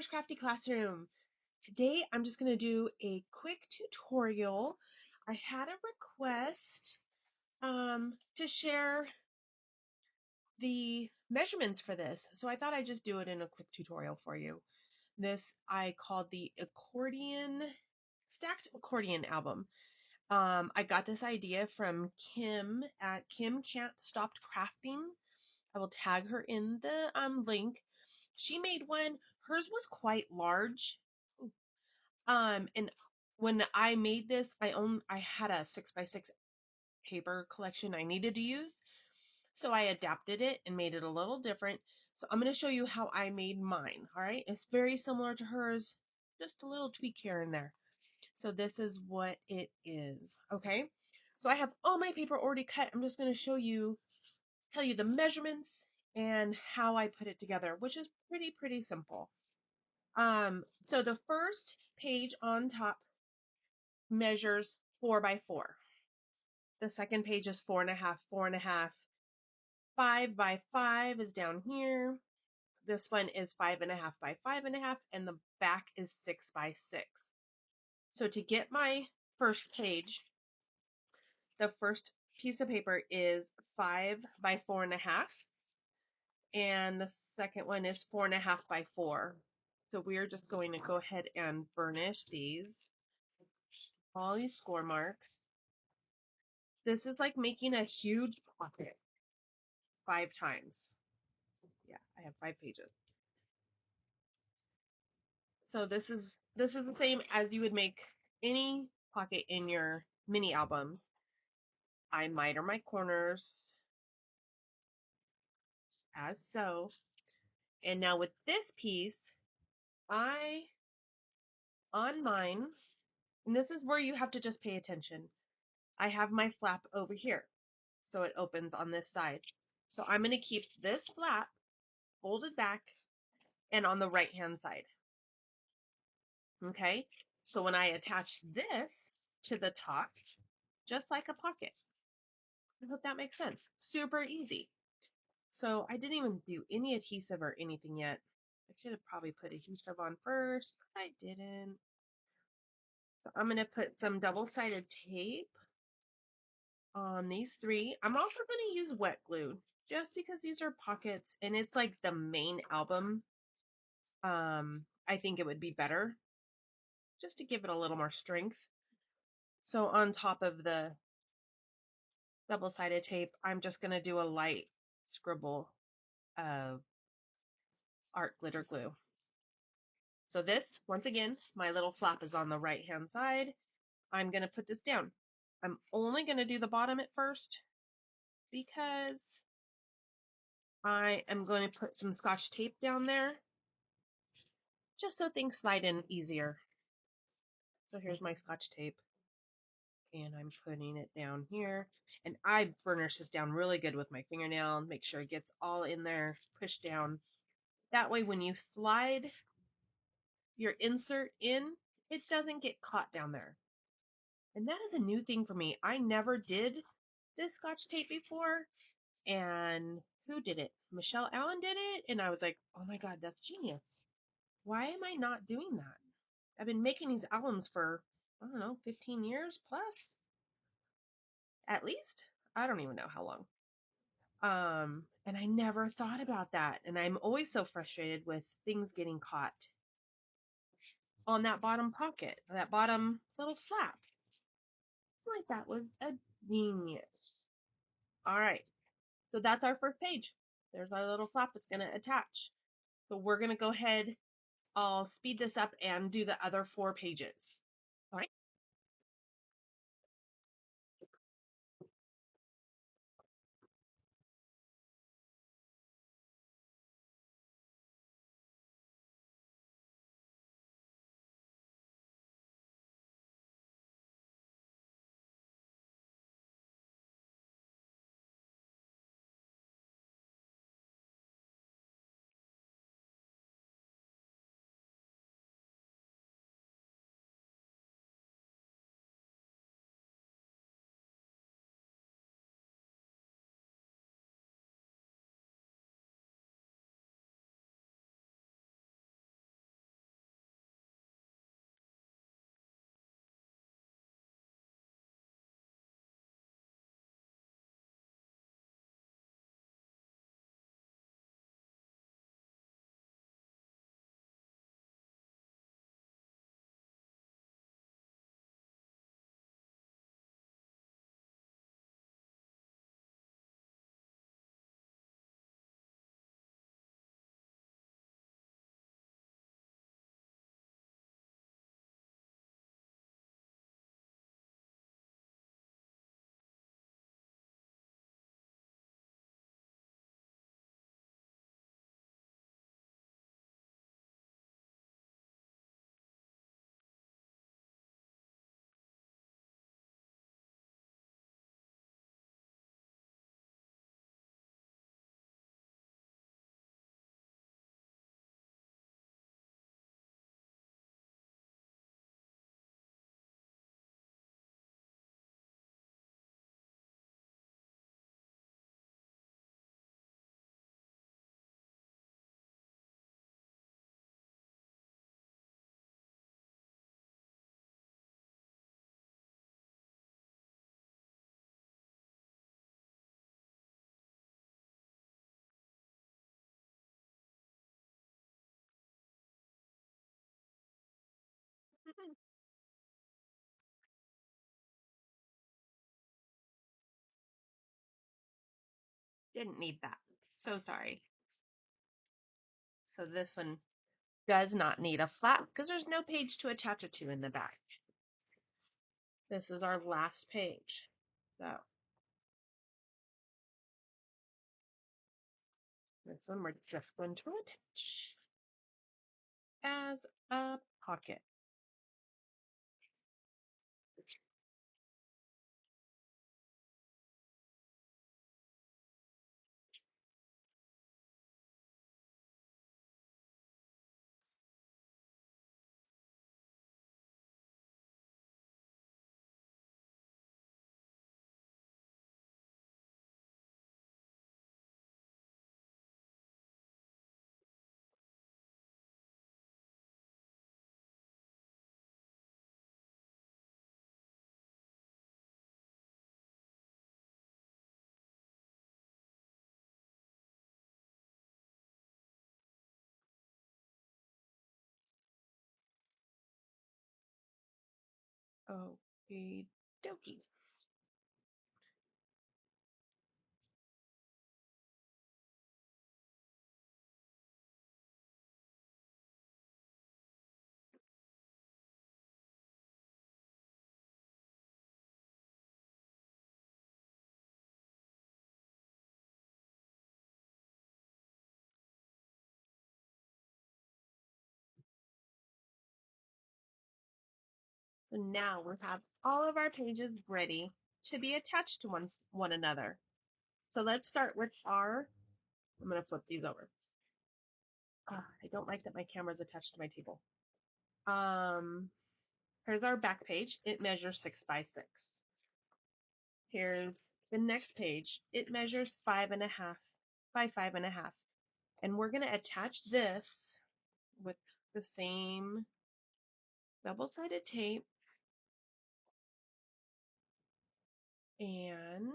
Jennifer's Crafty Classroom. Today I'm just going to do a quick tutorial. I had a request to share the measurements for this, so I thought I'd just do it in a quick tutorial for you. This I called the Stacked Accordion Album. I got this idea from Kim at Kim Can't Stop Crafting. I will tag her in the link. She made one. Hers was quite large. And when I made this, I had a 6x6 paper collection I needed to use. So I adapted it and made it a little different. So I'm going to show you how I made mine. All right. It's very similar to hers, just a little tweak here and there. So this is what it is. Okay. So I have all my paper already cut. I'm just going to tell you the measurements and how I put it together, which is pretty simple. So the first page on top measures 4 by 4. The second page is 4.5, 4.5. 5 by 5 is down here. This one is 5.5 by 5.5, and the back is 6 by 6. So to get my first page, the first piece of paper is 5 by 4.5, and the second one is 4.5 by 4. So we are just going to go ahead and burnish all these score marks. This is like making a huge pocket 5 times. Yeah, I have 5 pages. So this is the same as you would make any pocket in your mini albums. I miter my corners as so. And now with this piece, on mine, and this is where you have to just pay attention. I have my flap over here. So it opens on this side. So I'm going to keep this flap folded back and on the right hand side. Okay. So when I attach this to the top, just like a pocket. I hope that makes sense. Super easy. So I didn't even do any adhesive or anything yet. I should have probably put adhesive on first, but I didn't. So I'm going to put some double-sided tape on these 3. I'm also going to use wet glue just because these are pockets and it's like the main album. I think it would be better just to give it a little more strength. So on top of the double-sided tape, I'm just going to do a light scribble of art glitter glue. So this, once again, my little flap is on the right hand side. I'm going to put this down. I'm only going to do the bottom at first because I am going to put some Scotch tape down there just so things slide in easier. So here's my Scotch tape and I'm putting it down here. And I burnish this down really good with my fingernail and make sure it gets all in there, push down. That way when you slide your insert in, it doesn't get caught down there. And that is a new thing for me. I never did this Scotch tape before. And who did it? Michelle Allen did it. And I was like, oh my God, that's genius. Why am I not doing that? I've been making these albums for, I don't know, 15 years plus. At least. I don't even know how long. And I never thought about that. And I'm always so frustrated with things getting caught on that bottom pocket, that bottom little flap. Like that was a genius. All right. So that's our first page. There's our little flap that's going to attach. So we're going to go ahead. I'll speed this up and do the other 4 pages. All right. Didn't need that. So sorry. So this one does not need a flap because there's no page to attach it to in the back. This is our last page. So this one we're just going to attach as a pocket. Okie dokie. So now we have all of our pages ready to be attached to one another. So let's start with I'm going to flip these over. I don't like that my camera's attached to my table. Here's our back page. It measures 6 by 6. Here's the next page. It measures 5.5 by 5.5. And we're going to attach this with the same double-sided tape and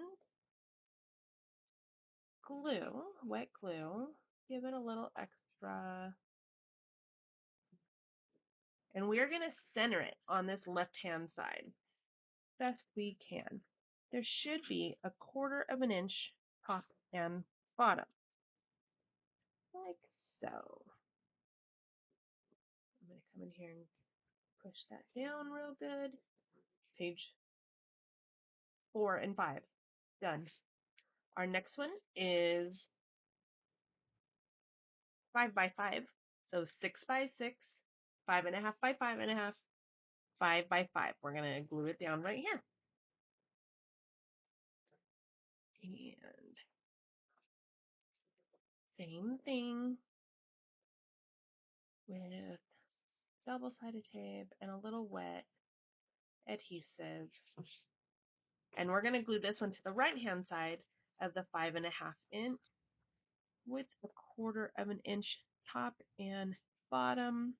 glue, wet glue. Give it a little extra. And we're going to center it on this left-hand side best we can. There should be 1/4 of an inch top and bottom, like so. I'm going to come in here and push that down real good. Page 4 and 5. Done. Our next one is 5 by 5. So 6 by 6, 5.5 by 5.5, 5 by 5. We're going to glue it down right here. And same thing with double-sided tape and a little wet adhesive. And we're going to glue this one to the right-hand side of the 5.5 inch with 1/4 of an inch top and bottom.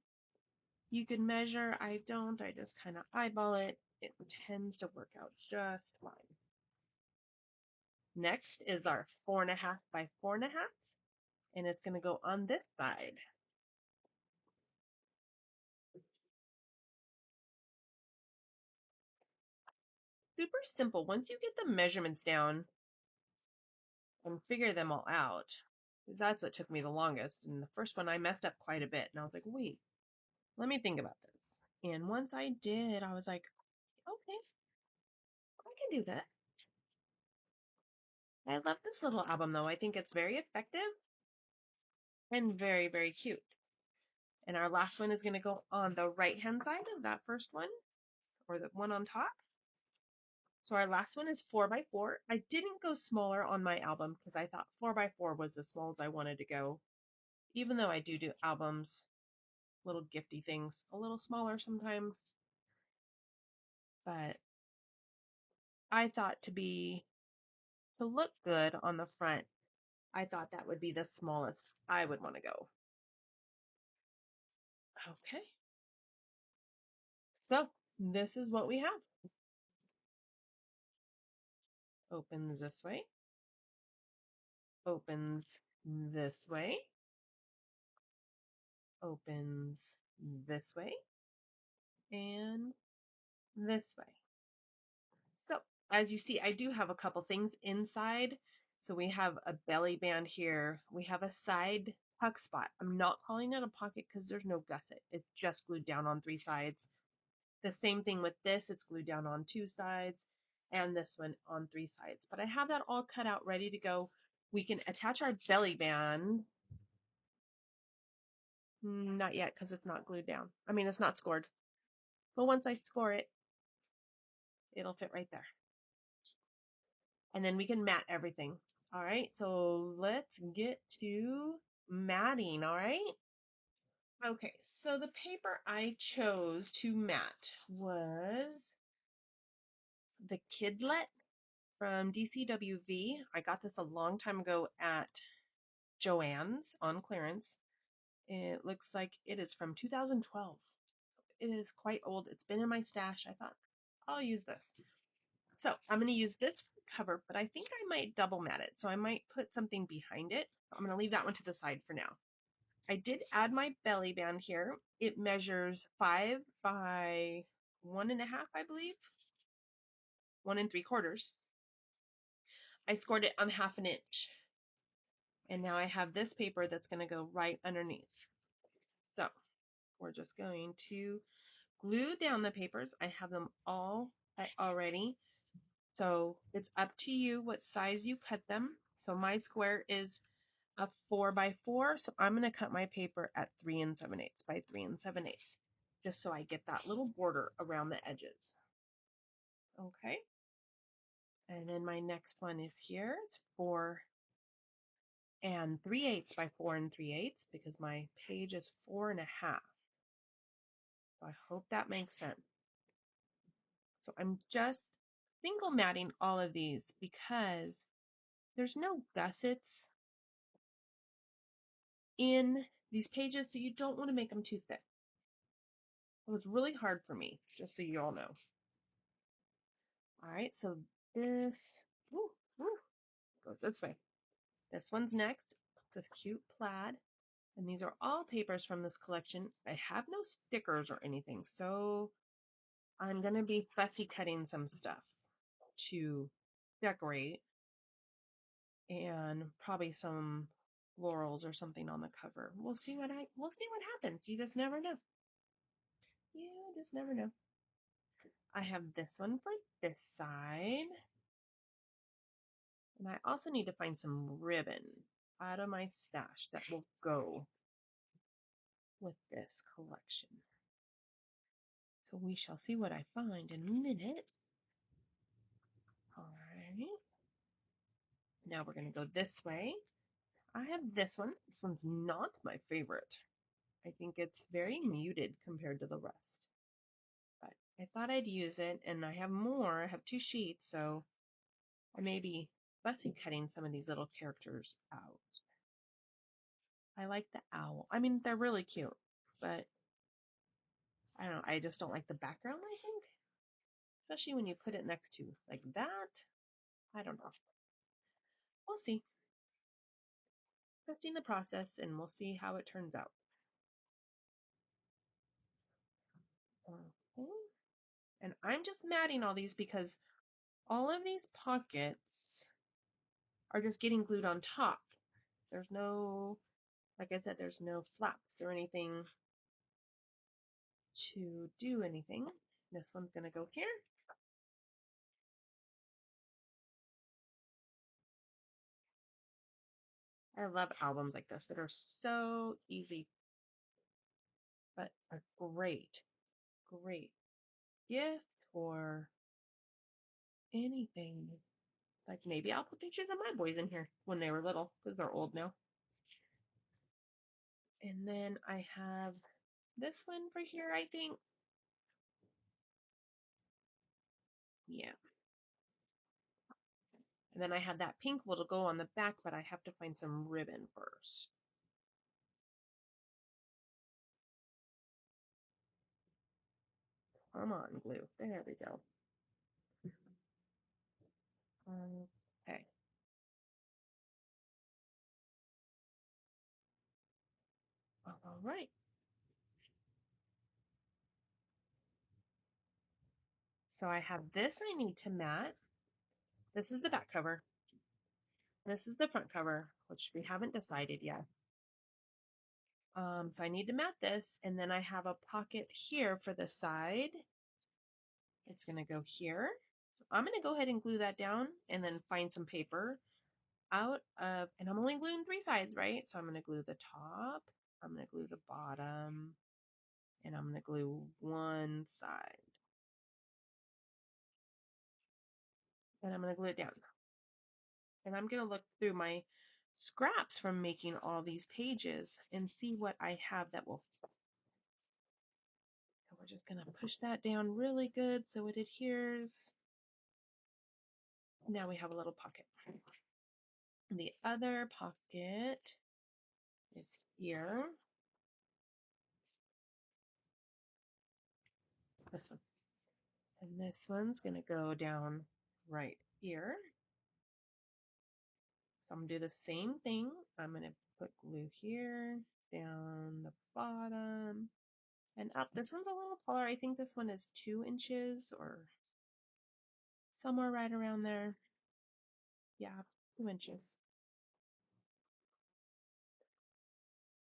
You can measure. I don't. I just kind of eyeball it. It tends to work out just fine. Next is our 4.5 by 4.5, and it's going to go on this side. Super simple. Once you get the measurements down and figure them all out, because that's what took me the longest. And the first one I messed up quite a bit, and I was like, wait, let me think about this. And once I did, I was like, okay, I can do that. I love this little album though. I think it's very effective and very, very cute. And our last one is going to go on the right-hand side of that first one, or the one on top. So our last one is 4 by 4. I didn't go smaller on my album because I thought 4 by 4 was as small as I wanted to go. Even though I do albums, little gifty things, a little smaller sometimes. But I thought to look good on the front, I thought that would be the smallest I would want to go. Okay. So this is what we have. Opens this way. Opens this way. Opens this way. And this way. So as you see, I do have a couple things inside So we have a belly band here. We have a side tuck spot. I'm not calling it a pocket because there's no gusset. It's just glued down on 3 sides. The same thing with this. It's glued down on 2 sides and this one on 3 sides. But I have that all cut out ready to go. We can attach our belly band. Not yet because it's not glued down. I mean, it's not scored. But once I score it, it'll fit right there. And then we can mat everything. All right, so let's get to matting, all right? Okay, so the paper I chose to mat was the Kidlet from DCWV. I got this a long time ago at Joann's on clearance. It looks like it is from 2012. It is quite old. It's been in my stash. I thought I'll use this. So I'm going to use this cover, but I think I might double mat it. So I might put something behind it. I'm going to leave that one to the side for now. I did add my belly band here. It measures 5 by 1.5, I believe. 1 3/4. I scored it on 1/2 inch. And now I have this paper that's going to go right underneath. So we're just going to glue down the papers. I have them all already. So it's up to you what size you cut them. So my square is a 4 by 4. So I'm going to cut my paper at 3 7/8 by 3 7/8, just so I get that little border around the edges. Okay. And then my next one is here. It's 4 3/8 by 4 3/8 because my page is 4.5. So I hope that makes sense. So I'm just single matting all of these because there's no gussets in these pages, so you don't want to make them too thick. It was really hard for me, just so you all know. All right, so this goes this way. This one's next. This cute plaid. And these are all papers from this collection. I have no stickers or anything, so I'm going to be fussy cutting some stuff to decorate and probably some florals or something on the cover. We'll see what happens. You just never know. You just never know. I have this one for this side. And I also need to find some ribbon out of my stash that will go with this collection. So we shall see what I find in a minute. All right. Now we're going to go this way. I have this one. This one's not my favorite. I think it's very muted compared to the rest. But I thought I'd use it, and I have more. I have 2 sheets, so I may be fussy cutting some of these little characters out. I like the owl. I mean, they're really cute, but I don't know. I just don't like the background, I think. Especially when you put it next to like that. I don't know. We'll see. Trusting the process, and we'll see how it turns out. Okay. And I'm just matting all these because all of these pockets are just getting glued on top. There's no, like I said, there's no flaps or anything to do anything. This one's going to go here. I love albums like this that are so easy, but are great, great gift or anything. Like maybe I'll put pictures of my boys in here when they were little because they're old now. And then I have this one for here, I think. Yeah. And then I have that pink little go on the back, but I have to find some ribbon first. Come on, glue. There we go. Okay. All right. So I have this I need to mat. This is the back cover. This is the front cover, which we haven't decided yet. So I need to mat this, and then I have a pocket here for the side. It's going to go here. So I'm going to go ahead and glue that down and then find some paper out of, and I'm only gluing 3 sides, right? So I'm going to glue the top, I'm going to glue the bottom, and I'm going to glue one side. And I'm going to glue it down. And I'm going to look through my scraps from making all these pages and see what I have that will fit. So we're just going to push that down really good so it adheres. Now we have a little pocket. The other pocket is here. This one. And this one's going to go down right here. So I'm going to do the same thing. I'm going to put glue here, down the bottom, and up. This one's a little taller. I think this one is 2 inches or somewhere right around there. Yeah, 2 inches.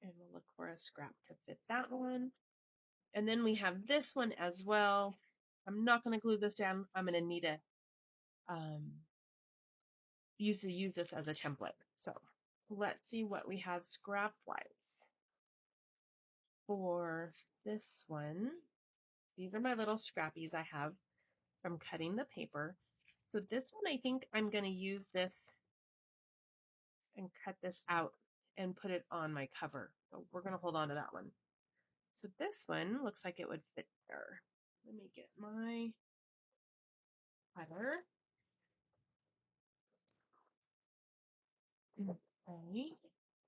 And we'll look for a scrap to fit that one. And then we have this one as well. I'm not going to glue this down. I'm going to need to use this as a template. So let's see what we have scrap wise for this one. These are my little scrappies I have from cutting the paper. So this one, I think I'm going to use this and cut this out and put it on my cover. So we're going to hold on to that one. So this one looks like it would fit there. Let me get my cutter. Okay.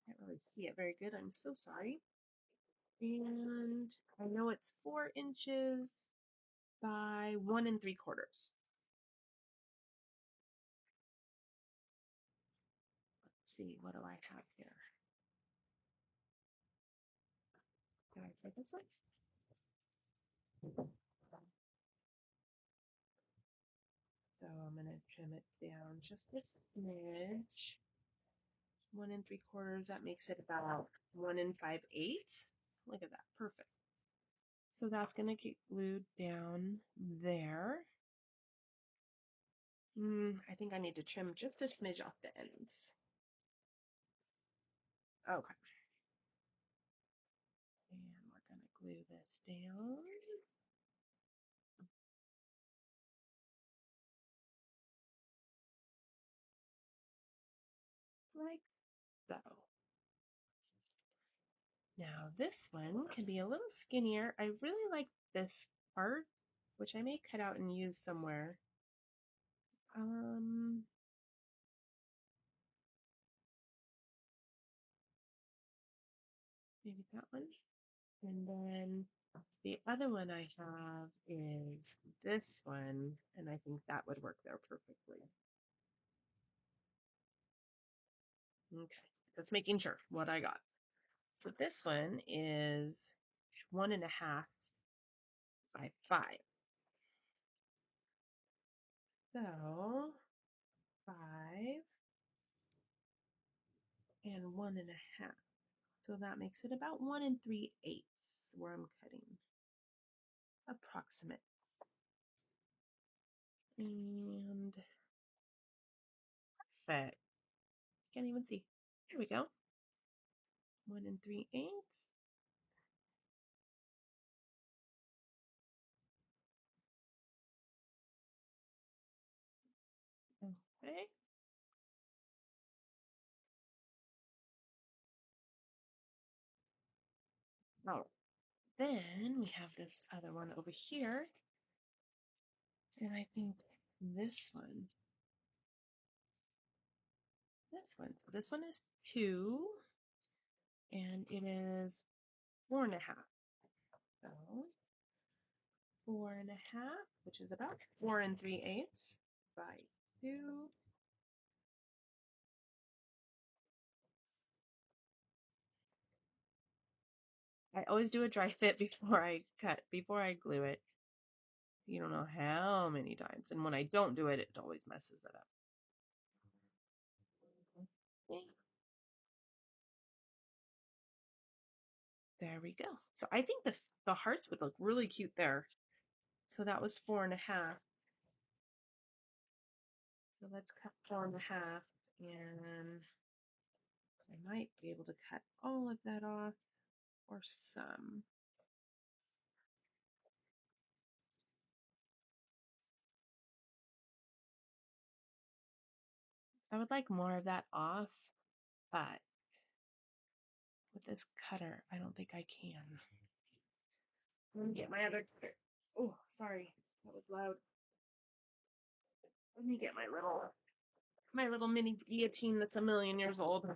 Can't really see it very good. I'm so sorry. And I know it's 4 inches by 1 3/4. Let's see, what do I have here? Did I say this one? So I'm going to trim it down just a smidge. 1 3/4, that makes it about 1 5/8. Look at that, perfect. So that's going to get glued down there. I think I need to trim just a smidge off the ends. Okay. And we're going to glue this down. Like so. Now this one can be a little skinnier. I really like this part, which I may cut out and use somewhere. Maybe that one. And then the other one I have is this one, and I think that would work there perfectly. Okay, just making sure what I got. So this one is 1 1/2 by 5. So 5 and 1 1/2. So that makes it about 1 3/8 where I'm cutting. Approximate. And perfect. Can't even see. Here we go. 1 3/8. Okay. Oh, then we have this other one over here. And I think this one. This one is 2. And it is 4 1/2. So 4 1/2, which is about 4 3/8 by 2. I always do a dry fit before I cut, before I glue it. You don't know how many times. And when I don't do it, it always messes it up. There we go. So I think the hearts would look really cute there. So that was 4.5. So let's cut 4.5, and I might be able to cut all of that off or some. I would like more of that off, but with this cutter, I don't think I can. Let me get my other cutter. Oh, sorry, that was loud. Let me get my little mini guillotine that's a million years old.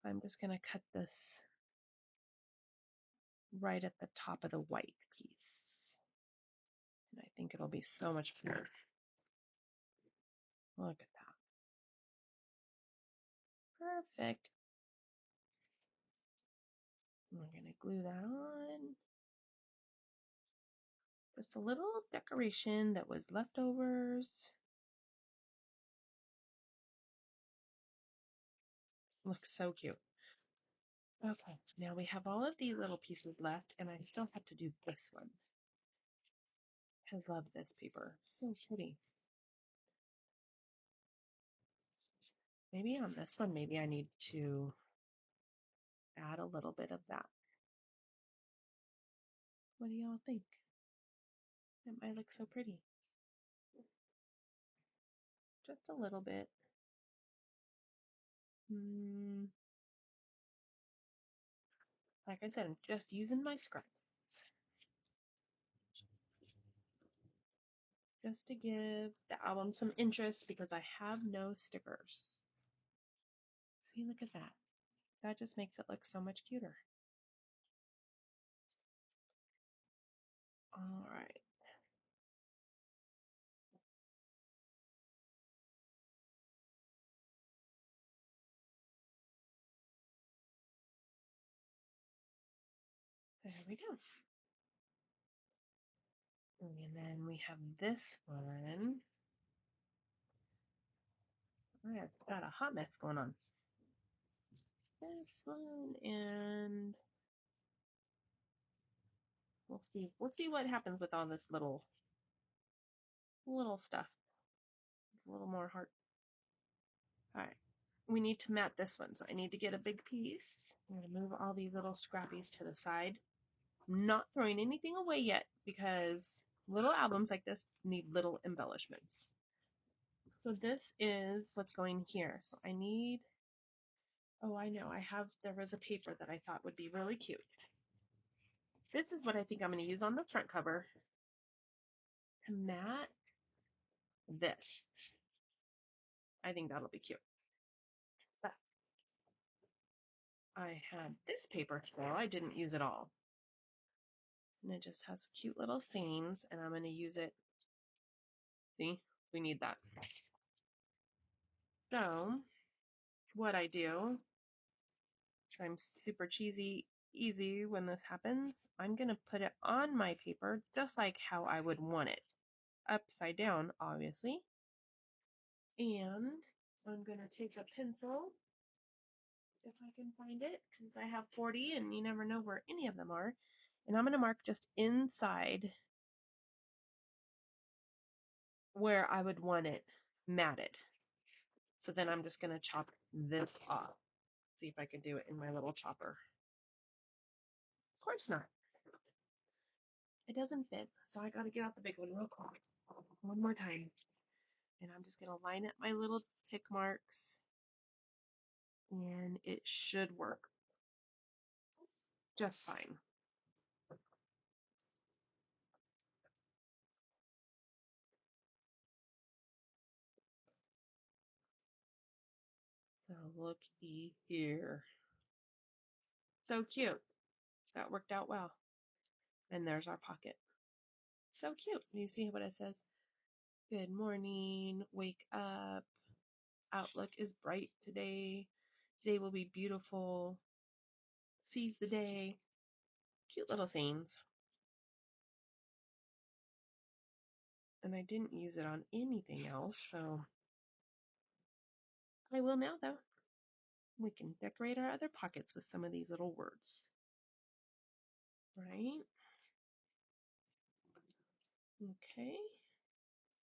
I'm just gonna cut this right at the top of the white piece. And I think it'll be so much better. Look at that. Perfect. We're gonna glue that on. Just a little decoration that was leftovers. Looks so cute. Okay, now we have all of these little pieces left, and I still have to do this one. I love this paper. So pretty. Maybe on this one, maybe I need to add a little bit of that. What do y'all think? It might look so pretty. Just a little bit. Like I said, I'm just using my scraps. Just to give the album some interest because I have no stickers. See, look at that. That just makes it look so much cuter. All right. There we go. And then we have this one. I've got a hot mess going on. This one, and we'll see. We'll see what happens with all this little stuff. A little more heart. All right. We need to mat this one, so I need to get a big piece. I'm going to move all these little scrappies to the side. I'm not throwing anything away yet because little albums like this need little embellishments. So this is what's going here. So I need, oh, I know, there was a paper that I thought would be really cute. This is what I think I'm going to use on the front cover to mat this. I think that'll be cute. But I had this paper still. I didn't use it all. And it just has cute little scenes, and I'm going to use it. See, we need that. So what I do, I'm super easy when this happens. I'm going to put it on my paper just like how I would want it. Upside down, obviously. And I'm going to take a pencil, if I can find it, because I have 40 and you never know where any of them are. And I'm going to mark just inside where I would want it matted. So then I'm just going to chop this off. See if I can do it in my little chopper. Of course not. It doesn't fit, so I got to get out the big one real quick. One more time. And I'm just going to line up my little tick marks, and it should work just fine. So looky here. So cute. That worked out well. And there's our pocket. So cute. Do you see what it says? Good morning. Wake up. Outlook is bright today. Today will be beautiful. Seize the day. Cute little things. And I didn't use it on anything else, so I will now though. We can decorate our other pockets with some of these little words, right? Okay.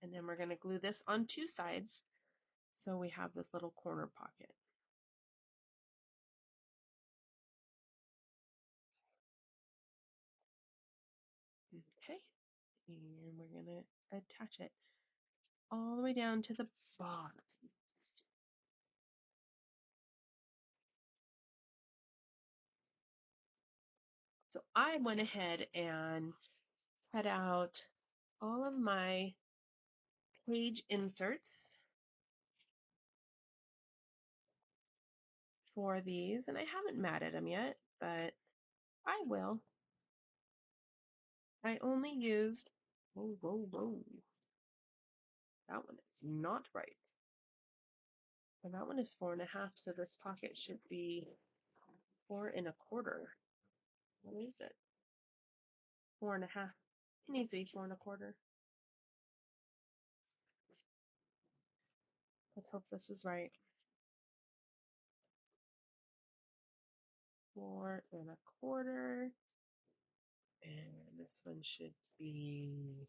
And then we're going to glue this on two sides so we have this little corner pocket. Okay. And we're going to attach it all the way down to the bottom. So I went ahead and cut out all of my page inserts for these, and I haven't matted them yet, but I will. I only used, whoa, whoa, whoa, that one is not right. And that one is 4.5, so this pocket should be 4.25. What is it? 4.5. It needs to be 4.25. Let's hope this is right. 4.25. And this one should be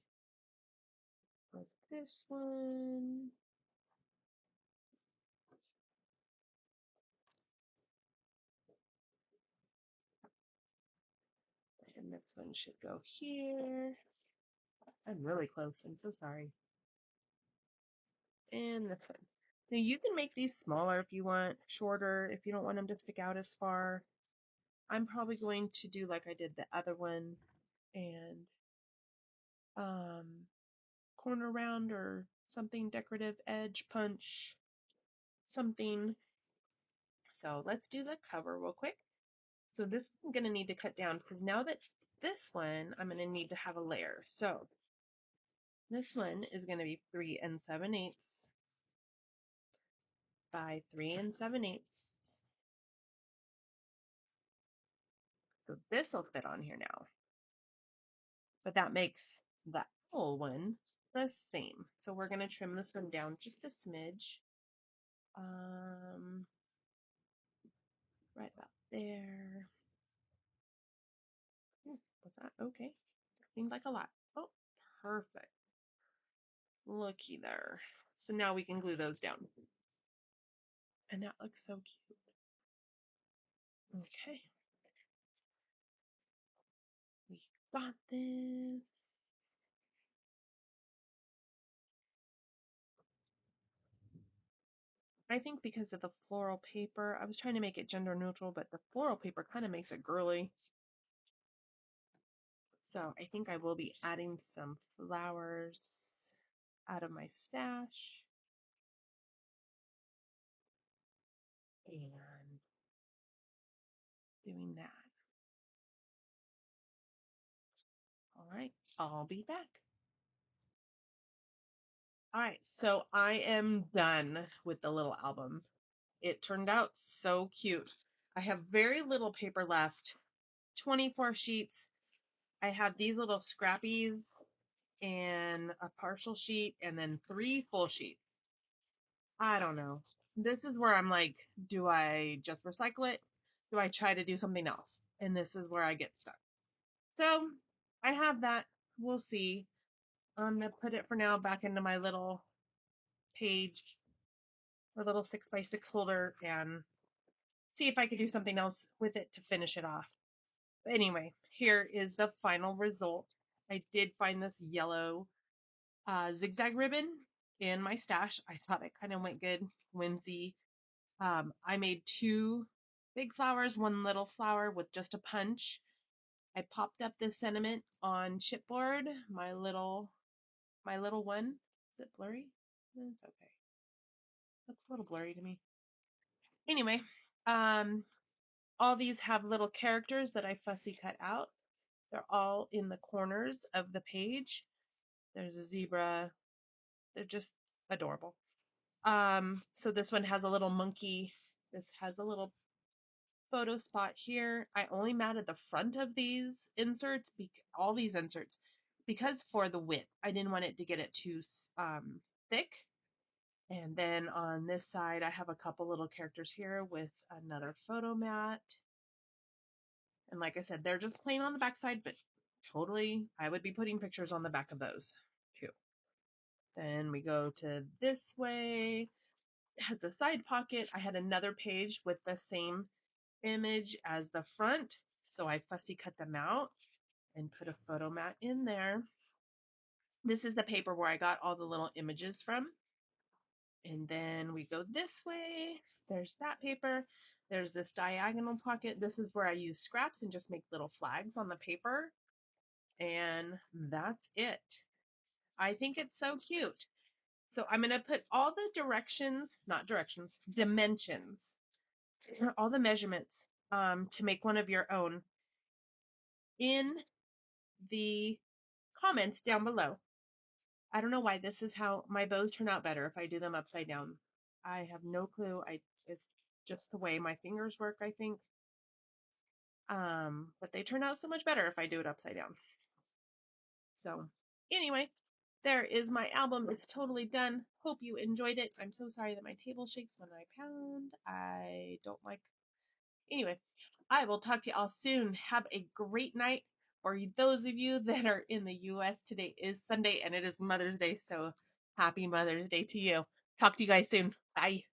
like this one. And this one should go here. I'm really close. I'm so sorry. And this one. Now you can make these smaller if you want, shorter if you don't want them to stick out as far. I'm probably going to do like I did the other one and corner round or something, decorative edge punch, something. So let's do the cover real quick. So this I'm going to need to cut down because now that this one, I'm going to need to have a layer. So this one is going to be 3 7/8 by 3 7/8. So this will fit on here now. But that makes the owl one the same. So we're going to trim this one down just a smidge. Right about there. What's that? Okay. Seemed like a lot. Oh, perfect. Looky there. So now we can glue those down. And that looks so cute. Okay. We got this. I think because of the floral paper, I was trying to make it gender neutral, but the floral paper kind of makes it girly. So I think I will be adding some flowers out of my stash. And doing that. All right, I'll be back. All right, so I am done with the little album. It turned out so cute. I have very little paper left, 24 sheets. I have these little scrappies and a partial sheet and then 3 full sheets. I don't know. This is where I'm like, do I just recycle it? Do I try to do something else? And this is where I get stuck. So I have that. We'll see. I'm going to put it for now back into my little page, or little 6x6 holder, and see if I could do something else with it to finish it off. But anyway, here is the final result. I did find this yellow zigzag ribbon in my stash. I thought it kind of went good, whimsy. I made 2 big flowers, 1 little flower with just a punch. I popped up this sentiment on chipboard, my little one. Is it blurry? It's okay. Looks a little blurry to me. Anyway, all these have little characters that I fussy cut out. They're all in the corners of the page. There's a zebra. They're just adorable. So this one has a little monkey. This has a little photo spot here. I only matted the front of these inserts, all these inserts, because for the width, I didn't want it to get it too thick. And then on this side, I have a couple little characters here with another photo mat. And like I said, they're just plain on the back side, but totally, I would be putting pictures on the back of those too. Then we go to this way. It has a side pocket. I had another page with the same image as the front, so I fussy cut them out and put a photo mat in there. This is the paper where I got all the little images from. And then we go this way. There's that paper. There's this diagonal pocket. This is where I use scraps and just make little flags on the paper. And that's it. I think it's so cute. So I'm going to put all the dimensions, all the measurements to make one of your own in the comments down below. I don't know why this is how my bows turn out better if I do them upside down. I have no clue. It's just the way my fingers work, I think. But they turn out so much better if I do it upside down. So anyway, there is my album. It's totally done. Hope you enjoyed it. I'm so sorry that my table shakes when I pound. I don't like. Anyway, I will talk to you all soon. Have a great night. For those of you that are in the US, today is Sunday and it is Mother's Day. So happy Mother's Day to you. Talk to you guys soon. Bye.